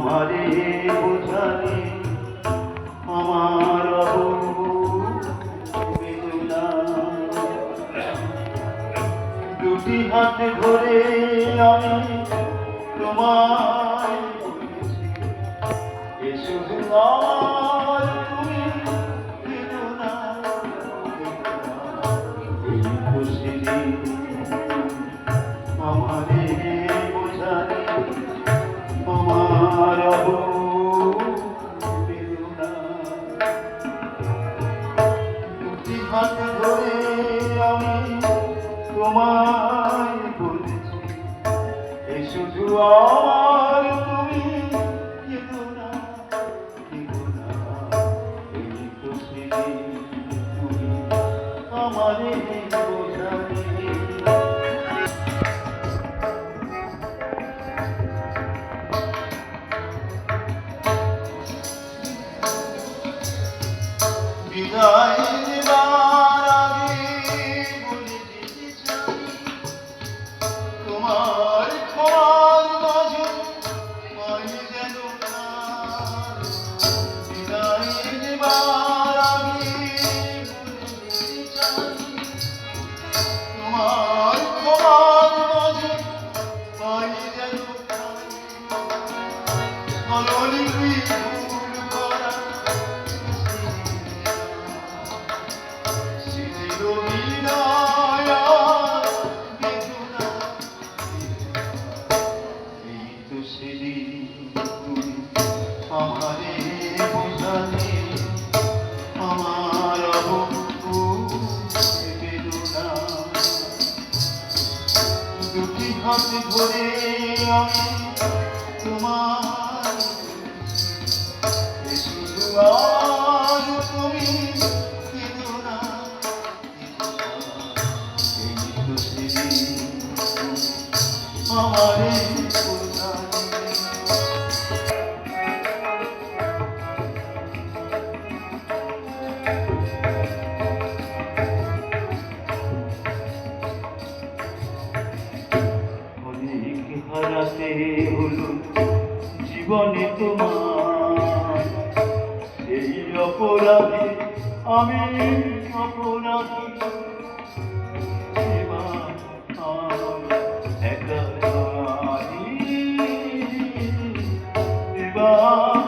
আমারে বোঝালে আমার বেদনা দুটি হাতে ধরে আমি তোমায় এ শুধু আমার তুমি বেদনা এই খুশি আমারে বোঝালে আমার বেদনা দুটি হাত ধরে আমি তোমায় বলেছি এ শুধু আমার তুমি বেদনা বেদনা এই খুশি তুমি আমারে বোঝালে বিদায় দেবার আগে বলে যেতে চাই তোমার ক্ষমার মাঝে পাই যেন না বিদায় দেবার আগে বলে যেতে চাই তোমার ক্ষমার মাঝে পাই যেন স্মরণী ভুল করা আমারে বোঝালে আমার বেদনা দুটি হাত ধরে আমি তোমার শুধু আর তুমি বেদনা এই তো সেদিন আমারে হারাতে হলো জীবনে তোমার এই অপরাধে আমি অপরাধী এবার একা এবার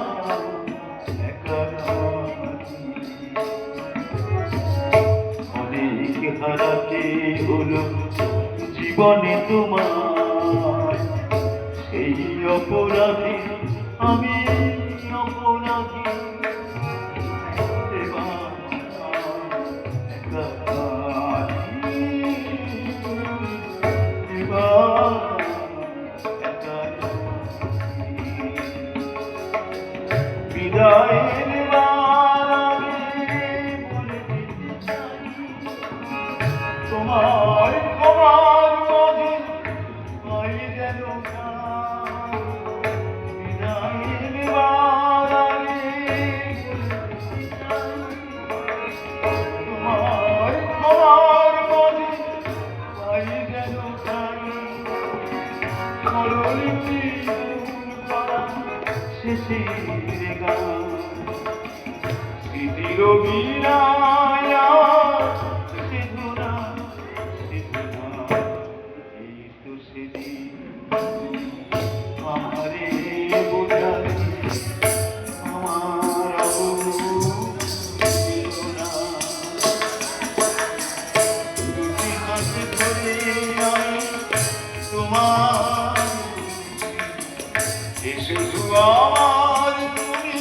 একা অনেক হারাতে হলো জীবনে তোমার এই অপরাধী আমি অপরাধী বিদায়ের তোমার ক্ষমার মাঝে পাই যেন না বিদায়ের তোমার ক্ষমার মাঝে পাই যেন স্মরণী করা শেষের গান স্মৃতির বিনায়া আমারে বোঝালে আমার বেদনা দুটি হাত ধরে আমি তোমার এ শুধু আমার তুমি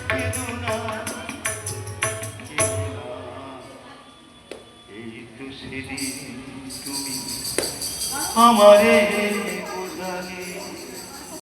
বেদনা এই তো সেদিন তুমি আমারে